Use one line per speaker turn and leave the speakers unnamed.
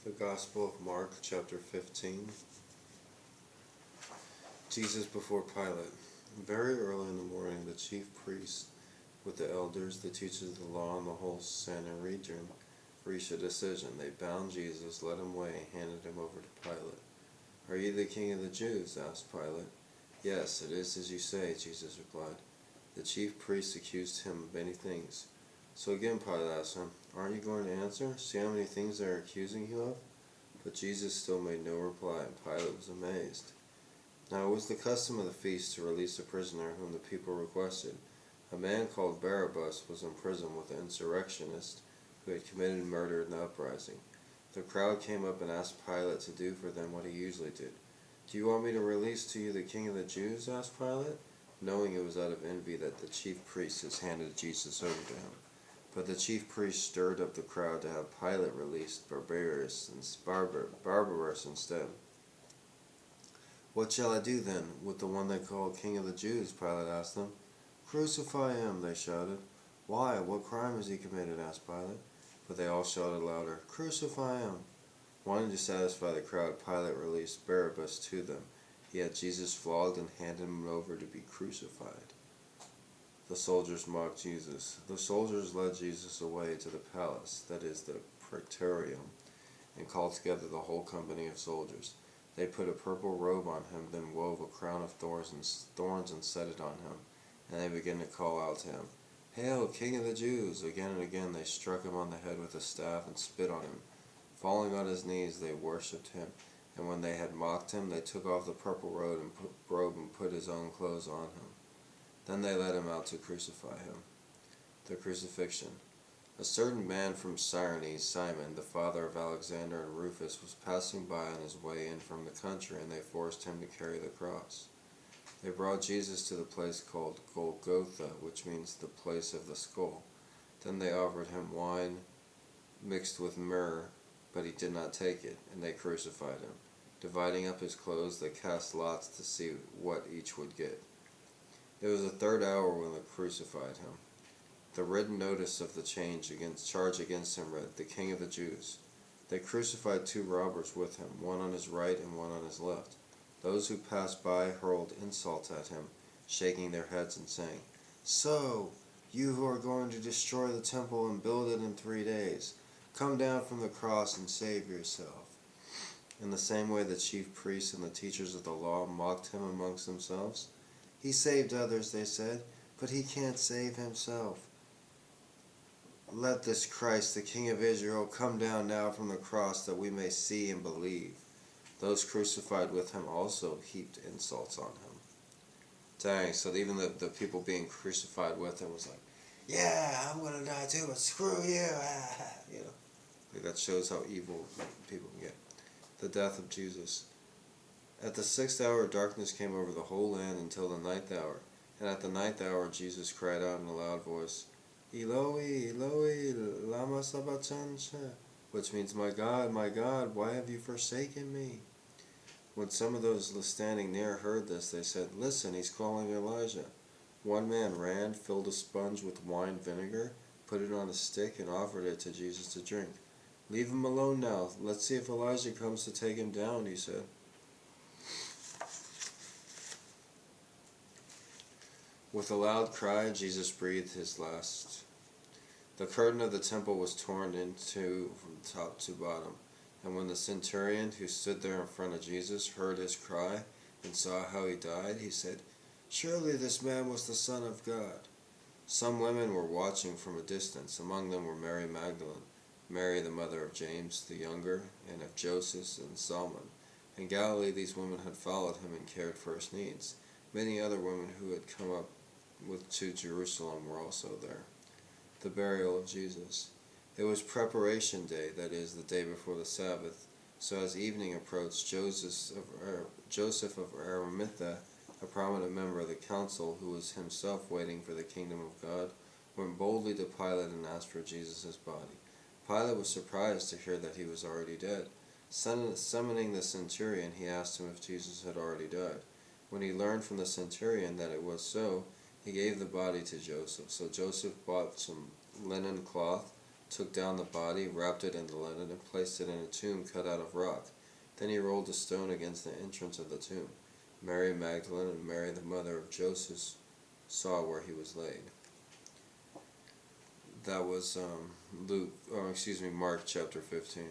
The Gospel of Mark, chapter 15. Jesus before Pilate. Very early in the morning, the chief priests, with the elders, the teachers of the law, and the whole Sanhedrin, reached a decision. They bound Jesus, led him away, and handed him over to Pilate. "Are you the king of the Jews?" asked Pilate. "Yes, it is as you say," Jesus replied. The chief priests accused him of many things. So again Pilate asked him, "Aren't you going to answer? See how many things they are accusing you of?" But Jesus still made no reply, and Pilate was amazed. Now it was the custom of the feast to release a prisoner whom the people requested. A man called Barabbas was in prison with an insurrectionist who had committed murder in the uprising. The crowd came up and asked Pilate to do for them what he usually did. "Do you want me to release to you the king of the Jews?" asked Pilate, knowing it was out of envy that the chief priests had handed Jesus over to him. But the chief priests stirred up the crowd to have Pilate release Barabbas instead. "What shall I do then with the one they call King of the Jews?" Pilate asked them. "Crucify him," they shouted. "Why? What crime has he committed?" asked Pilate. But they all shouted louder, "Crucify him!" Wanting to satisfy the crowd, Pilate released Barabbas to them. He had Jesus flogged and handed him over to be crucified. The soldiers mocked Jesus. The soldiers led Jesus away to the palace, that is, the praetorium, and called together the whole company of soldiers. They put a purple robe on him, then wove a crown of thorns and set it on him, and they began to call out to him, "Hail, King of the Jews!" Again and again they struck him on the head with a staff and spit on him. Falling on his knees, they worshipped him, and when they had mocked him, they took off the purple robe and put his own clothes on him. Then they led him out to crucify him. The crucifixion. A certain man from Cyrene, Simon, the father of Alexander and Rufus, was passing by on his way in from the country, and they forced him to carry the cross. They brought Jesus to the place called Golgotha, which means the place of the skull. Then they offered him wine mixed with myrrh, but he did not take it, and they crucified him. Dividing up his clothes, they cast lots to see what each would get. It was the third hour when they crucified him. The written notice of the charge against him read, "The King of the Jews." They crucified two robbers with him, one on his right and one on his left. Those who passed by hurled insults at him, shaking their heads and saying, "So, you who are going to destroy the temple and build it in 3 days, come down from the cross and save yourself." In the same way the chief priests and the teachers of the law mocked him amongst themselves. "He saved others," they said, "but he can't save himself. Let this Christ, the King of Israel, come down now from the cross that we may see and believe." Those crucified with him also heaped insults on him. Dang, so even the people being crucified with him was like, "Yeah, I'm going to die too, but screw you." You know, like that shows how evil people can get. The death of Jesus. At the 6th hour, darkness came over the whole land until the 9th hour. And at the 9th hour, Jesus cried out in a loud voice, "Eloi, Eloi, lama sabachthani," which means, my God, why have you forsaken me?" When some of those standing near heard this, they said, "Listen, he's calling Elijah." One man ran, filled a sponge with wine vinegar, put it on a stick, and offered it to Jesus to drink. "Leave him alone now. Let's see if Elijah comes to take him down," he said. With a loud cry, Jesus breathed his last. The curtain of the temple was torn in two from top to bottom, and when the centurion who stood there in front of Jesus heard his cry and saw how he died, he said, "Surely this man was the Son of God." Some women were watching from a distance. Among them were Mary Magdalene, Mary the mother of James the younger, and of Joseph and Salmon. In Galilee these women had followed him and cared for his needs. Many other women who had come up to Jerusalem were also there. The burial of Jesus. It was preparation day, that is, the day before the Sabbath. So as evening approached, Joseph of Arimathea, a prominent member of the council who was himself waiting for the kingdom of God, went boldly to Pilate and asked for Jesus' body. Pilate was surprised to hear that he was already dead. Summoning the centurion, he asked him if Jesus had already died. When he learned from the centurion that it was so, he gave the body to Joseph. So Joseph bought some linen cloth, took down the body, wrapped it in the linen, and placed it in a tomb cut out of rock. Then he rolled a stone against the entrance of the tomb. Mary Magdalene and Mary the mother of Joseph saw where he was laid. That was Mark chapter 15.